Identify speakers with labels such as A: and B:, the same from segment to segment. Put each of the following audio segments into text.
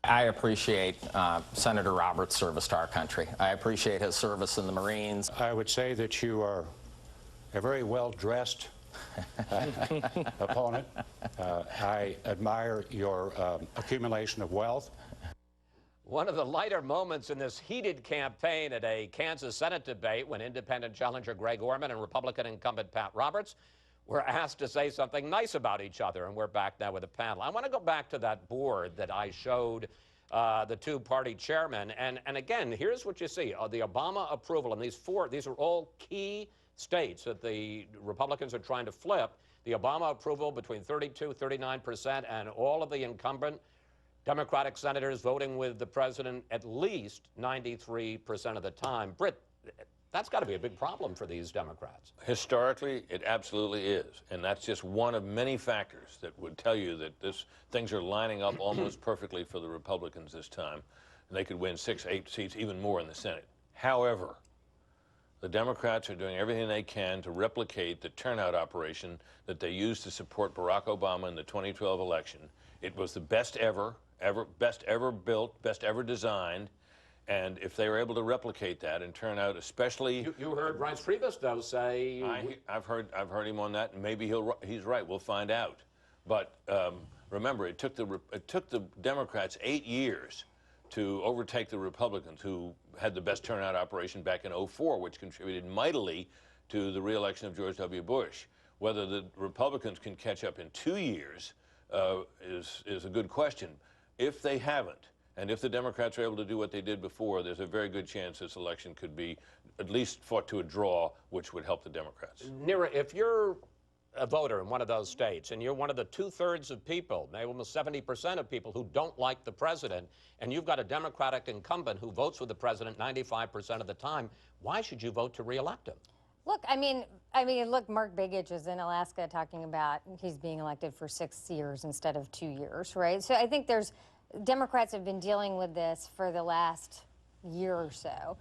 A: I appreciate Senator Roberts' service to our country. I appreciate his service in the Marines.
B: I would say that you are a very well-dressed opponent. I admire your accumulation of wealth.
C: One of the lighter moments in this heated campaign at a Kansas Senate debate when independent challenger Greg Orman and Republican incumbent Pat Roberts were asked to say something nice about each other, and we're back now with a panel. I want to go back to that board that I showed the two-party chairmen, and again, here's what you see. The Obama approval, and these are all key states that the Republicans are trying to flip. The Obama approval between 32, 39%, and all of the incumbent Democratic senators voting with the president at least 93% of the time. Britt, that's got to be a big problem for these Democrats.
D: Historically, it absolutely is. And that's just one of many factors that would tell you that things are lining up almost perfectly for the Republicans this time. And they could win 6, 8 seats, even more in the Senate. However, the Democrats are doing everything they can to replicate the turnout operation that they used to support Barack Obama in the 2012 election. It was the best ever built, best ever designed. And if they were able to replicate that and turn out, especially,
C: you heard Reince Priebus though say,
D: I've heard him on that, and maybe he's right. We'll find out. But remember, it took the Democrats 8 years to overtake the Republicans, who had the best turnout operation back in '04, which contributed mightily to the re-election of George W. Bush. Whether the Republicans can catch up in 2 years is a good question. If they haven't, and if the Democrats are able to do what they did before, there's a very good chance this election could be at least fought to a draw, which would help the Democrats.
C: Neera, if you're a voter in one of those states, and you're one of the 2/3 of people, maybe almost 70% of people who don't like the president, and you've got a Democratic incumbent who votes with the president 95% of the time, why should you vote to re-elect him?
E: Look, look, Mark Begich is in Alaska talking about he's being elected for 6 years instead of 2 years, right? So I think Democrats have been dealing with this for the last year or so.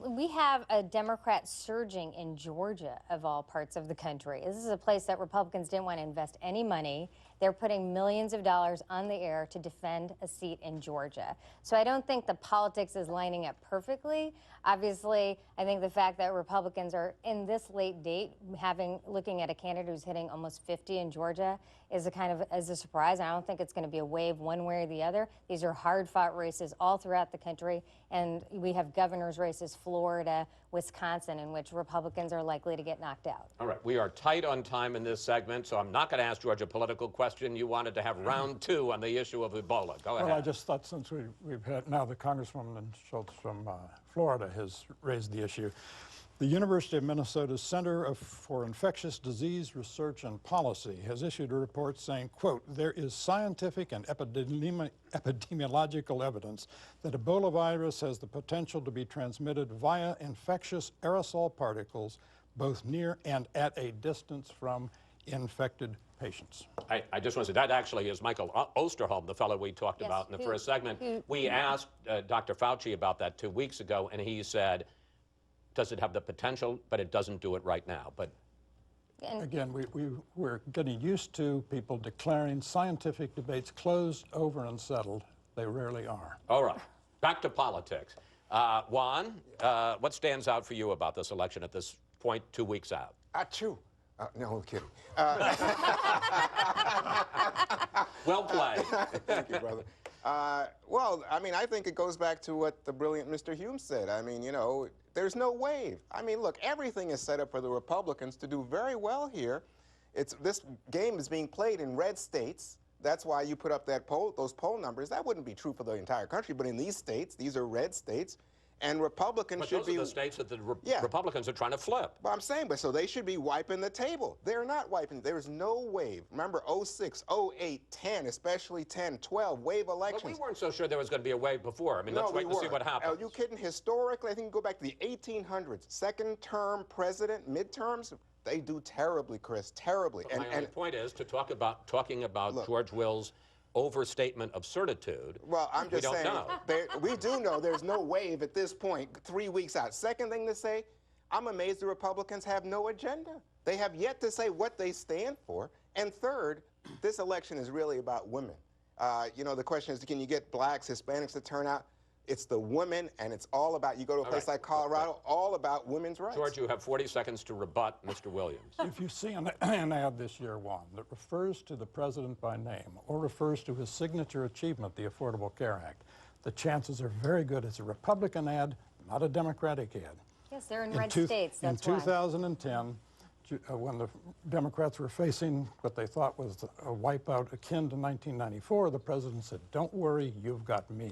E: We have a Democrat surging in Georgia, of all parts of the country. This is a place that Republicans didn't want to invest any money. They're putting millions of dollars on the air to defend a seat in Georgia. So I don't think the politics is lining up perfectly. Obviously, I think the fact that Republicans are in this late date looking at a candidate who's hitting almost 50 in Georgia is a surprise. I don't think it's going to be a wave one way or the other. These are hard-fought races all throughout the country, and we have governor's races, Florida, Wisconsin, in which Republicans are likely to get knocked out.
C: All right, we are tight on time in this segment, so I'm not going to ask George a political question. You wanted to have round two on the issue of Ebola. Go ahead.
F: Well, I just thought since we've had now the Congresswoman Schultz from Florida has raised the issue. The University of Minnesota's Center for Infectious Disease Research and Policy has issued a report saying, quote, there is scientific and epidemiological evidence that Ebola virus has the potential to be transmitted via infectious aerosol particles both near and at a distance from infected patients.
C: I just want to say that actually is Michael Osterholm, the fellow we talked about in the first segment. We asked Dr. Fauci about that 2 weeks ago, and he said, does it have the potential, but it doesn't do it right now. But
F: again, we're getting used to people declaring scientific debates closed, over, and settled. They rarely are.
C: All right, back to politics. Juan, what stands out for you about this election at this point, 2 weeks out?
G: Achoo. No, I'm kidding.
C: Well played.
G: Thank you, brother. Well, I mean, I think it goes back to what the brilliant Mr. Hume said. I mean, you know, there's no wave. I mean, look, everything is set up for the Republicans to do very well here. This game is being played in red states. That's why you put up those poll numbers. That wouldn't be true for the entire country, but in these states, these are red states. And Republicans should be...
C: But those are the states that the Republicans are trying to flip.
G: But I'm saying, so they should be wiping the table. They're not wiping. There's no wave. Remember, 06, 08, 10, especially 10, 12, wave elections.
C: But we weren't so sure there was going to be a wave before. I mean, let's wait and see what happens.
G: Are you kidding? Historically, I think you go back to the 1800s. Second-term president, midterms, they do terribly, Chris, terribly.
C: But my only point is to talking about look, George Will's overstatement of certitude.
G: Well, I'm just saying, we do know there's no wave at this point, 3 weeks out. Second thing to say, I'm amazed the Republicans have no agenda. They have yet to say what they stand for. And third, this election is really about women. You know, the question is, can you get blacks, Hispanics to turn out? It's the women, and it's all about, you go to a place like Colorado, all about women's rights.
C: George, you have 40 seconds to rebut Mr. Williams.
F: If you see an ad this year, Juan, that refers to the president by name or refers to his signature achievement, the Affordable Care Act, the chances are very good it's a Republican ad, not a Democratic ad.
E: Yes, they're in red states, that's
F: in
E: why.
F: 2010, when the Democrats were facing what they thought was a wipeout akin to 1994, the president said, "Don't worry, you've got me."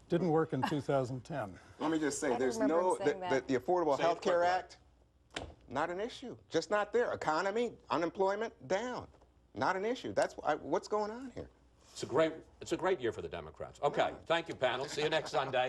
F: Didn't work in 2010.
G: Let me just say,
E: I
G: there's
E: remember
G: no,
E: saying that.
G: the Affordable
C: Say it
G: Health Care
C: quickly.
G: Act, not an issue. Just not there. Economy, unemployment, down. Not an issue. That's what's going on here.
C: It's a great year for the Democrats. Okay, thank you, panel. See you next Sunday.